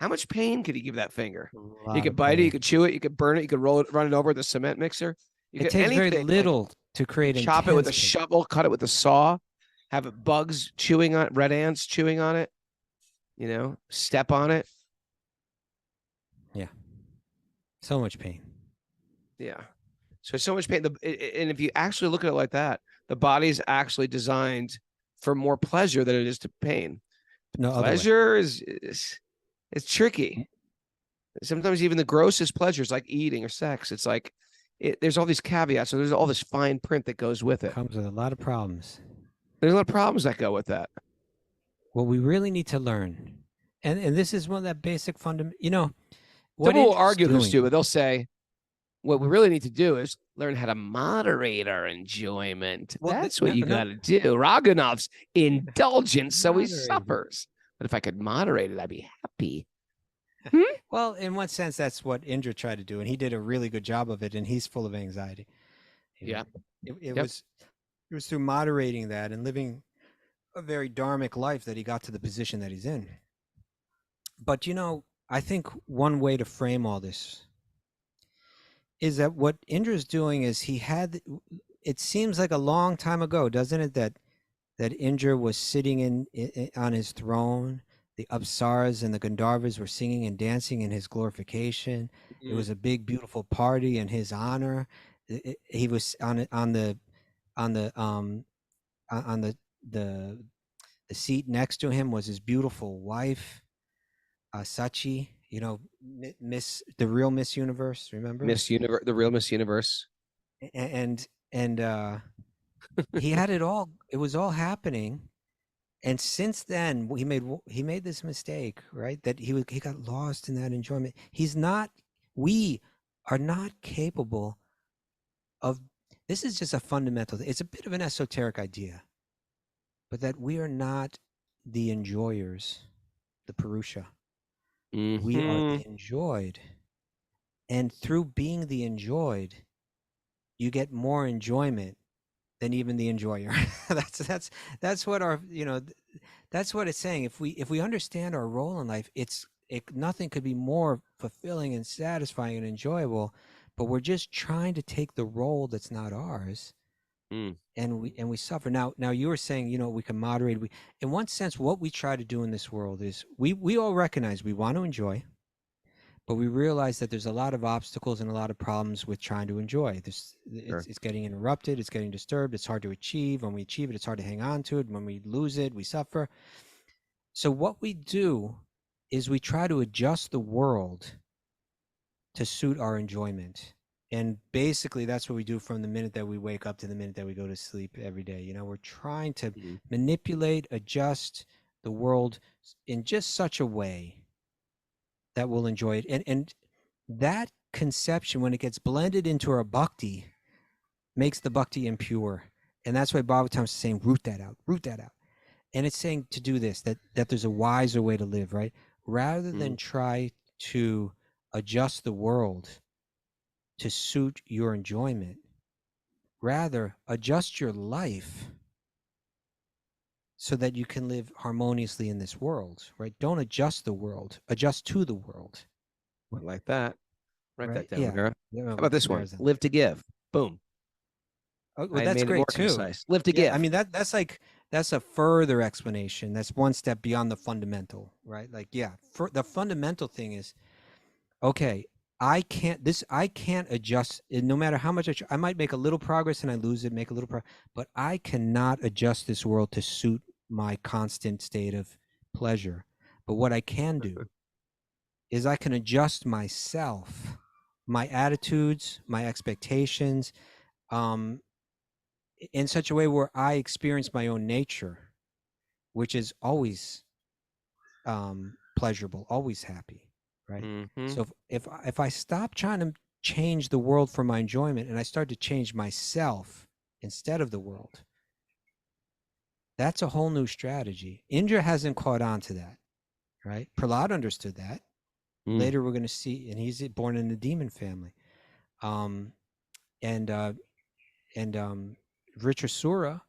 How much pain could you give that finger? You could bite it, you could chew it, you could burn it, you could run it over with a cement mixer. It takes very little to create chop it with a pain. shovel, cut it with a saw, have bugs chewing on it, red ants chewing on it, step on it. Yeah. So much pain. Yeah. So much pain. And if you actually look at it like that, the body's actually designed for more pleasure than it is to pain. No, pleasure is it's tricky. Sometimes even the grossest pleasures like eating or sex, it's like there's all these caveats. So there's all this fine print that goes with it. Comes with a lot of problems. There's a lot of problems that go with that. What we really need to learn, and this is one of that basic fundamental, Some people will argue this too, but they'll say, what we really need to do is learn how to moderate our enjoyment. Well, that's what you got to do. Raganov's indulgent, so he suffers. But if I could moderate it, I'd be happy. Well, in one sense, that's what Indra tried to do, and he did a really good job of it, and he's full of anxiety. Yeah. It was through moderating that and living a very dharmic life that he got to the position that he's in. But, I think one way to frame all this is that what Indra's doing is it seems like a long time ago, doesn't it, that Indra was sitting on his throne, the Apsaras and the Gandharvas were singing and dancing in his glorification. It was a big, beautiful party in his honor. He was on the seat next to him was his beautiful wife, Sachi. The real Miss Universe. Remember Miss Universe, the real Miss Universe. And he had it all. It was all happening. And since then, he made this mistake, right? That he got lost in that enjoyment. We are not capable of. This is just a fundamental. It's a bit of an esoteric idea, but that we are not the enjoyers, the Purusha. Mm-hmm. We are the enjoyed, and through being the enjoyed, you get more enjoyment than even the enjoyer. that's what our that's what it's saying. If we understand our role in life, nothing could be more fulfilling and satisfying and enjoyable, but we're just trying to take the role that's not ours, and we suffer. Now you were saying we can moderate. In one sense, what we try to do in this world is we all recognize we want to enjoy, but we realize that there's a lot of obstacles and a lot of problems with trying to enjoy this. It's getting interrupted. It's getting disturbed. It's hard to achieve. When we achieve it, it's hard to hang on to it. When we lose it, we suffer. So what we do is we try to adjust the world to suit our enjoyment. And basically that's what we do from the minute that we wake up to the minute that we go to sleep every day. You know, we're trying to Mhm. manipulate, adjust the world in just such a way that we'll enjoy it. And that conception, when it gets blended into our bhakti, makes the bhakti impure. And that's why Bhagavatam is saying, root that out, root that out. And it's saying to do this, that there's a wiser way to live, right? Rather than try to adjust the world to suit your enjoyment, rather adjust your life so that you can live harmoniously in this world, right? Don't adjust the world, adjust to the world. I like that. Write Right? that down, Yeah. Mira. Yeah, How about this one? Mara's on. Live to give. Boom. Oh, well, I that's made it more great too. concise. Live to Yeah, give. I mean that's a further explanation. That's one step beyond the fundamental, right? Like, yeah, for the fundamental thing is, okay, I can't adjust no matter how much I might make a little progress and I lose it, make a little progress, but I cannot adjust this world to suit my constant state of pleasure. But what I can do is I can adjust myself, my attitudes, my expectations, in such a way where I experience my own nature, which is always pleasurable, always happy, right? Mhm. So if I stop trying to change the world for my enjoyment and I start to change myself instead of the world, that's a whole new strategy. Indra hasn't caught on to that, right? Prahlad understood that. Later we're going to see, and he's born in the demon family. And Vritrasura,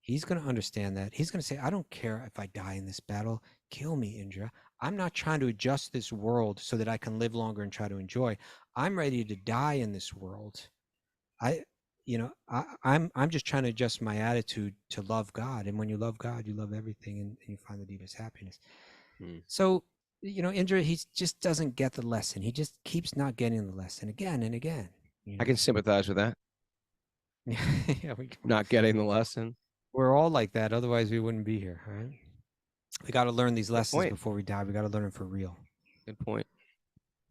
he's going to understand that. He's going to say, I don't care if I die in this battle. Kill me, Indra. I'm not trying to adjust this world so that I can live longer and try to enjoy. I'm ready to die in this world. I'm just trying to adjust my attitude to love God. And when you love God, you love everything, and you find the deepest happiness. So, Indra, he just doesn't get the lesson. He just keeps not getting the lesson again and again. I can sympathize with that. Yeah, Not getting the lesson. we're all like that. Otherwise, we wouldn't be here, right? We got to learn these lessons point. before we die. We got to learn them for real. Good point.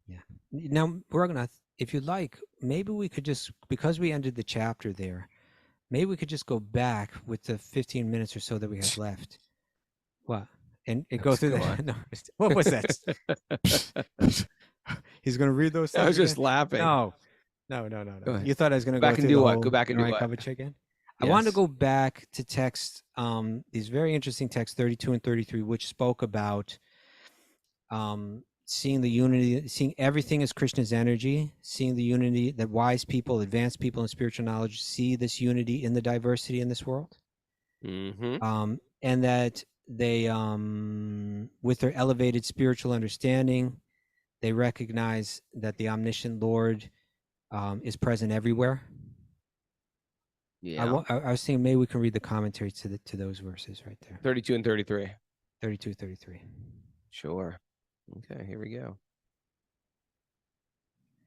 Yeah. Now, Raghunath, if you'd like, maybe we could just, because we ended the chapter there, maybe we could just go back with the 15 minutes or so that we have left. What? And go through that. No, what was that? He's going to read those things I was just again? laughing. No. Go ahead. You thought I was going to Go go back and through do the what? whole Go back and do what? Narayan Kavach again? I wanted to Yes. go back to text, these very interesting texts 32 and 33, which spoke about seeing the unity, seeing everything as Krishna's energy, seeing the unity that wise people, advanced people in spiritual knowledge see this unity in the diversity in this world. Mm-hmm. And that they, with their elevated spiritual understanding, they recognize that the omniscient Lord is present everywhere. Yeah. I was thinking maybe we can read the commentary to those verses right there. 32 and 33. 32, 33. Sure. Okay, here we go.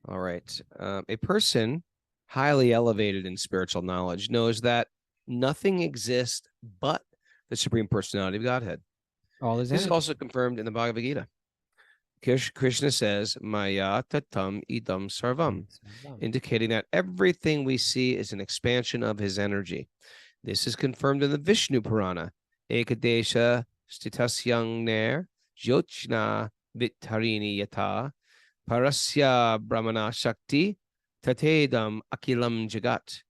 All right. A person highly elevated in spiritual knowledge knows that nothing exists but the Supreme Personality of Godhead. All is This is energy. also confirmed in the Bhagavad Gita. Krishna says, Maya tatam idam sarvam, indicating that everything we see is an expansion of his energy. This is confirmed in the Vishnu Purana. Ekadesha stitasyang ner jyochna vittarini yata parasya brahmana shakti tatedam akilam jagat.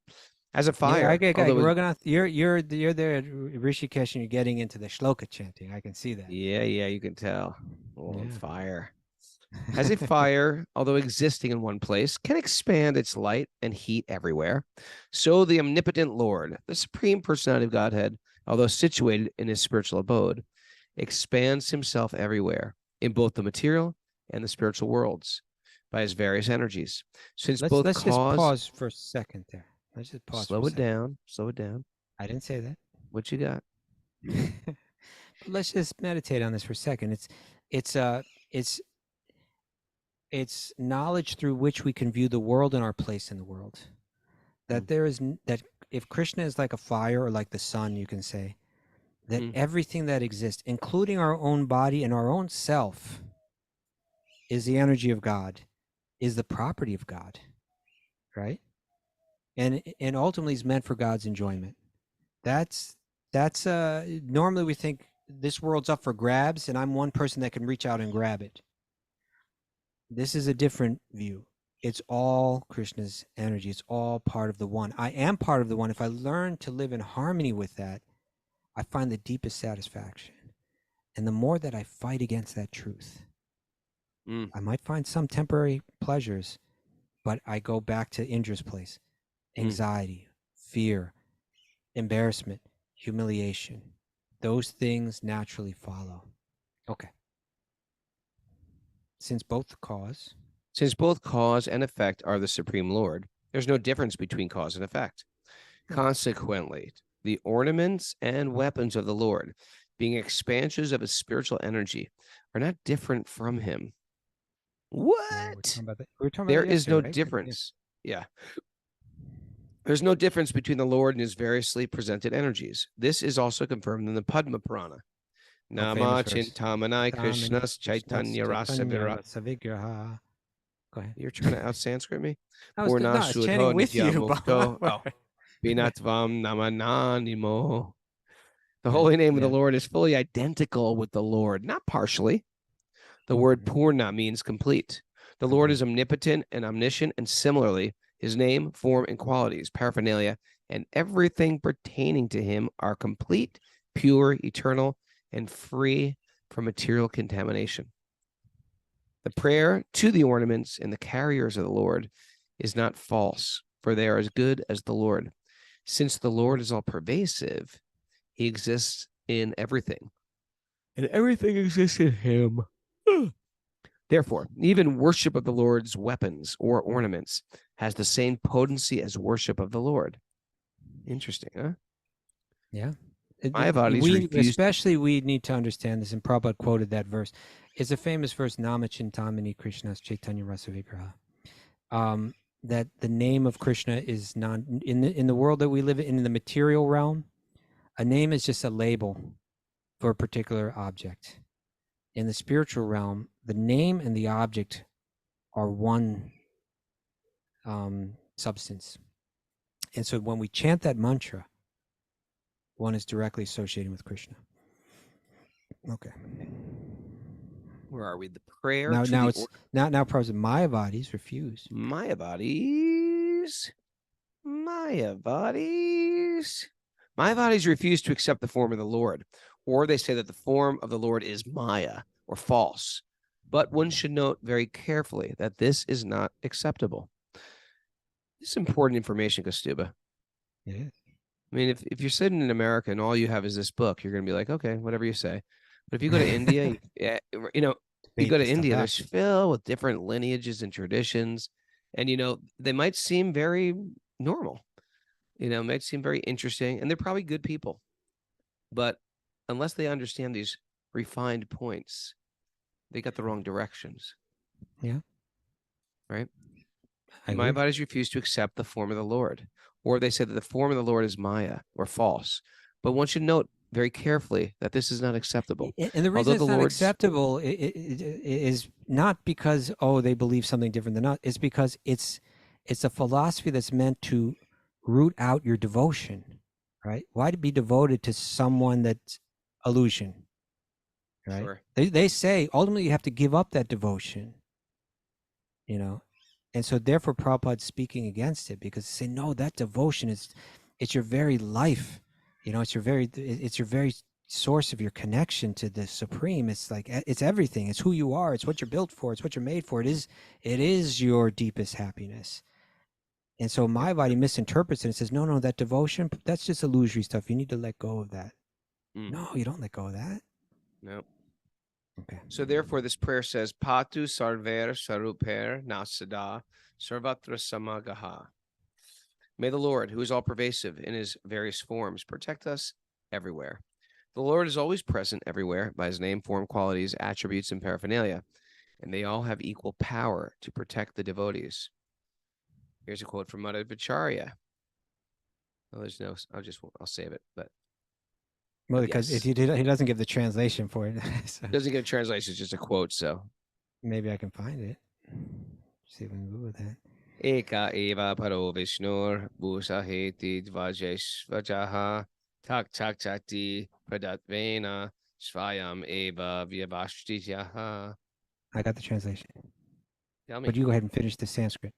As a fire, Yeah, although Raghunath, you're there at Rishikesh and you're getting into the shloka chanting. I can see that. yeah, you can tell. Oh, Yeah. fire. As a fire, although existing in one place, can expand its light and heat everywhere. So the omnipotent Lord, the Supreme Personality of Godhead, although situated in his spiritual abode, expands himself everywhere in both the material and the spiritual worlds by his various energies. Since both let's just pause for a second there. Let's just pause. Slow it down. Slow it down. I didn't say that. What you got? Let's just meditate on this for a second. It's knowledge through which we can view the world and our place in the world. That there is that if Krishna is like a fire or like the sun, you can say that everything that exists, including our own body and our own self, is the energy of God, is the property of God. right? And ultimately is meant for God's enjoyment. That's normally we think this world's up for grabs, and I'm one person that can reach out and grab it. This is a different view. It's all Krishna's energy. It's all part of the one. I am part of the one. If I learn to live in harmony with that, I find the deepest satisfaction. And the more that I fight against that truth, I might find some temporary pleasures, but I go back to Indra's place. Anxiety, fear, embarrassment, humiliation. Those things naturally follow. Okay. Since both cause and effect are the Supreme Lord, there's no difference between cause and effect. Consequently, the ornaments and weapons of the Lord, being expansions of his spiritual energy, are not different from him. What? There is no difference. Yeah. There's no difference between the Lord and his variously presented energies. This is also confirmed in the Padma Purana. Nama Chintamanai Krishna's Chaitanya Rasa Vigraha. Go ahead. You're trying to out Sanskrit me? I was chanting with you. Vinatvam Namananimo. The holy name of the Lord is fully identical with the Lord, not partially. The word Purna means complete. The Lord is omnipotent and omniscient, and similarly, his name, form, and qualities, paraphernalia, and everything pertaining to him are complete, pure, eternal, and free from material contamination. The prayer to the ornaments and the carriers of the Lord is not false, for they are as good as the Lord. Since the Lord is all pervasive, he exists in everything, and everything exists in him. Therefore, even worship of the Lord's weapons or ornaments has the same potency as worship of the Lord. Interesting, huh? Yeah. Mayavadis we need to understand this, and Prabhupada quoted that verse. It's a famous verse, Nama Chintamani Krishna's Chaitanya Rasa Vigraha. That the name of Krishna is not in the world that we live in the material realm. A name is just a label for a particular object. In the spiritual realm, the name and the object are one substance. And so when we chant that mantra, one is directly associating with Krishna. Okay. Where are we? The prayer. Now Prabhupada, Mayavadis refuse. Mayavadis refuse to accept the form of the Lord, or they say that the form of the Lord is Maya or false. But one should note very carefully that this is not acceptable. This is important information, Kastuba. Yeah. I mean, if you're sitting in America and all you have is this book, you're going to be like, okay, whatever you say. But if you go to India, you go to India, there's filled with different lineages and traditions. And, they might seem very normal, might seem very interesting. And they're probably good people. But unless they understand these refined points, they got the wrong directions. Yeah. Right? Mayavadis refuse to accept the form of the Lord, or they say that the form of the Lord is Maya or false. But one should note very carefully that this is not acceptable. And the reason it's not acceptable is not because, they believe something different than us. It's because it's a philosophy that's meant to root out your devotion, right? Why to be devoted to someone that's illusion, right? Sure. They say ultimately you have to give up that devotion, and so therefore Prabhupada's speaking against it, because they say, no, that devotion it's your very life, it's your very source of your connection to the Supreme. It's like, it's everything. It's who you are. It's what you're built for. It's what you're made for. It is your deepest happiness. And so Mayavadi misinterprets it and says, no, that devotion, that's just illusory stuff. You need to let go of that. No, you don't let go of that. No. Okay. So therefore, this prayer says, Patu sarver saruper nasada sarvatra samagaha. May the Lord, who is all pervasive in his various forms, protect us everywhere. The Lord is always present everywhere by his name, form, qualities, attributes, and paraphernalia, and they all have equal power to protect the devotees. Here's a quote from Madhvacharya. Well, I'll save it, but. Well, because he doesn't give the translation for it. So. Doesn't give a translation, it's just a quote, so. Maybe I can find it. See if I can Google that. Eka eva paro Vishnur Busaheti Dvajeshvajaha Tak Tak Chati Pradatvena Svayam eva Vyavashtijaha. I got the translation. Tell me. But you go ahead and finish the Sanskrit.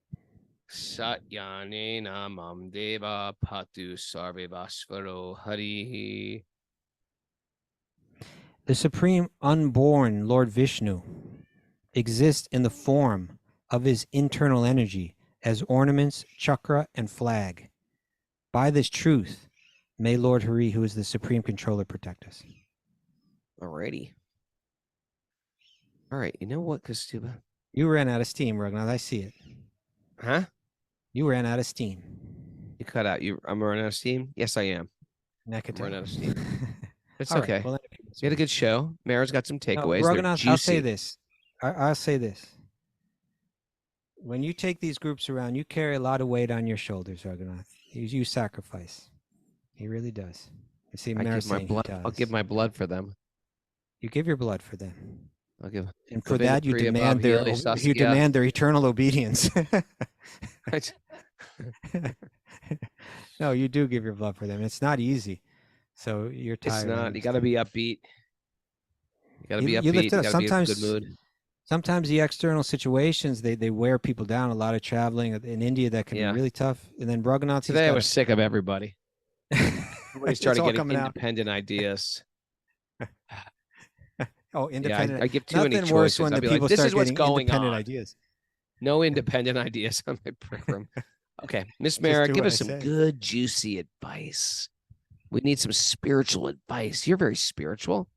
Satyane namam deva patu sarve vasvaro hari. The supreme unborn Lord Vishnu exists in the form of his internal energy as ornaments, chakra, and flag. By this truth, may Lord Hari, who is the supreme controller, protect us. Alrighty. All right. You know what, Kastuba? You ran out of steam, Raghunath. I see it. Huh? You ran out of steam. You cut out. I'm running out of steam? Yes, I am. I could I'm running tell. out of steam. It's All right, okay. well, then- We had a good show. Mara's got some No, takeaways. They're Raghunath, I'll say juicy. this. I'll say this. When you take these groups around, you carry a lot of weight on your shoulders, Raghunath. You sacrifice. He really does. I see I Mara give my saying he blood. I'll give does. my blood for them. You give your blood for them. I'll give. And for Govinda that, you Priya demand their Bhavili you Saskia. demand their eternal obedience. No, you do give your blood for them. It's not easy. So you're tired. It's I not. You got to understand. be upbeat. You got to be You upbeat. lift You it got up. to be in a good Sometimes mood. sometimes the external situations they wear people down. A lot of traveling in India that can Yeah. be really tough. And then Raghunath, he's Today I got was sick of everybody. Everybody It's started all getting coming out. independent ideas. Oh, Yeah, independent. I give too many Nothing worse choices. when I'll the be like, people this start is what's getting going independent on. ideas. No independent ideas on my program. Okay, Miss Just Mara, do give what us I some say. good, juicy advice. We need some spiritual advice. You're very spiritual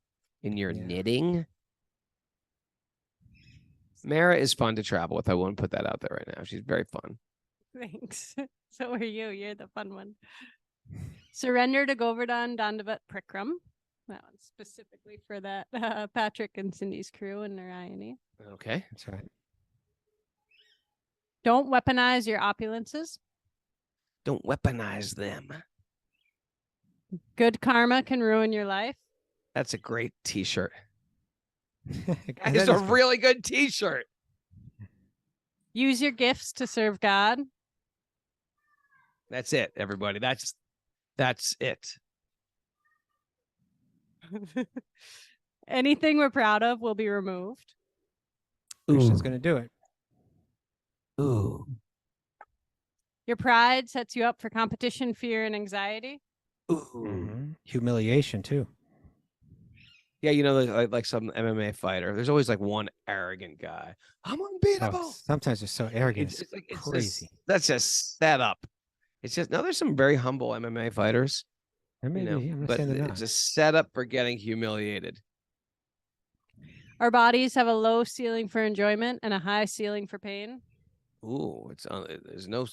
in your Yeah. knitting. Mara is fun to travel with. I won't put that out there right now. She's very fun. Thanks. So are you. You're the fun one. Surrender to Govardhan Dandavat Prikram. That one's specifically for that Patrick and Cindy's crew and Narayani. Okay. That's right. Don't weaponize your opulences. Don't weaponize them. Good karma can ruin your life. That's a great T-shirt. That It's is a good. really good T-shirt. Use your gifts to serve God. That's it, everybody. That's it. Anything we're proud of will be removed. Krishna's going to do it. Ooh. Your pride sets you up for competition, fear, and anxiety. Ooh. Mhm. Humiliation too. Yeah, you know, like some MMA fighter. There's always like one arrogant guy. I'm unbeatable. Oh, sometimes they're so arrogant. It's like crazy. That's just set up. It's just no. There's some very humble MMA fighters. There may You know, be. I'm not but saying they're it's not. a setup for getting humiliated. Our bodies have a low ceiling for enjoyment and a high ceiling for pain. Ooh, it's on. There's no.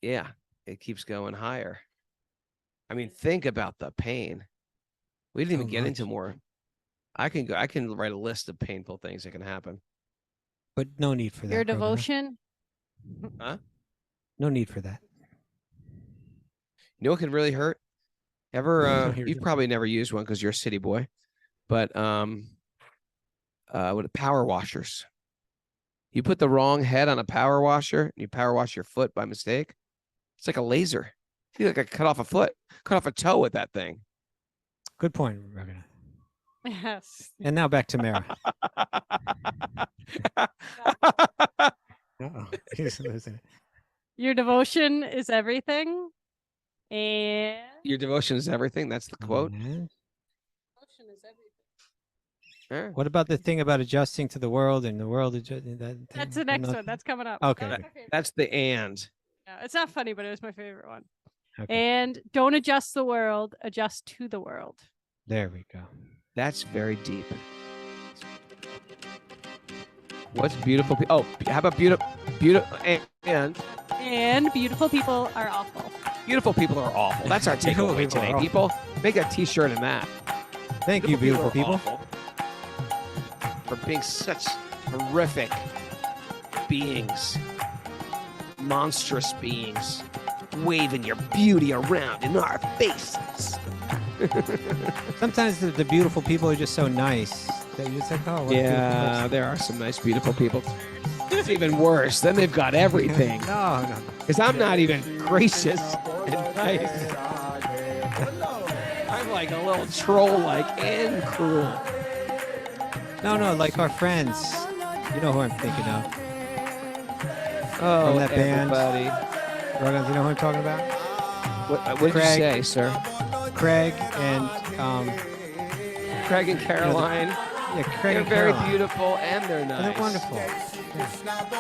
Yeah, it keeps going higher. I mean, think about the pain. We didn't So even get into much. more. I can write a list of painful things that can happen. But no need for that. Your Raghunath. devotion. Huh? No need for that. You know what could really hurt? Ever? Here we You've go. probably never used one because you're a city boy, but with power washers. You put the wrong head on a power washer and you power wash your foot by mistake. It's like a laser. I feel like I cut off a foot, cut off a toe with that thing. Good point, Raghunath. Yes. And now back to Mara. Uh-oh. He's losing it. Your devotion is everything. And Your devotion is everything. That's the quote. And devotion is everything. Yeah. what about the thing about adjusting to the world and the world adjusting? That's the next one. That's coming up. Okay, That was okay. my favorite. That's the and. No, it's not funny, but it was my favorite one. Okay. And don't adjust the world, adjust to the world. There we go. That's very deep. What's beautiful? Oh, how about beautiful and And beautiful people are awful. beautiful people are awful. That's our Beautiful takeaway people are today, awful. people. Make a T-shirt in that. Thank you, beautiful people. are awful for being such horrific beings, monstrous beings, waving your beauty around in our faces. Sometimes the beautiful people are just so nice that you're just like, oh, what Yeah, there are some nice, beautiful people. It's even worse. Then they've got everything. No. Because I'm not even gracious and nice. I'm like a little troll-like and cruel. No, like our friends. You know who I'm thinking of. Oh, From that band. everybody. Ragans, you know who I'm talking about? What did you Craig. say, sir? Craig and Craig and Caroline. yeah, Craig They're and very Caroline. beautiful and they're nice. And they're wonderful. Yeah.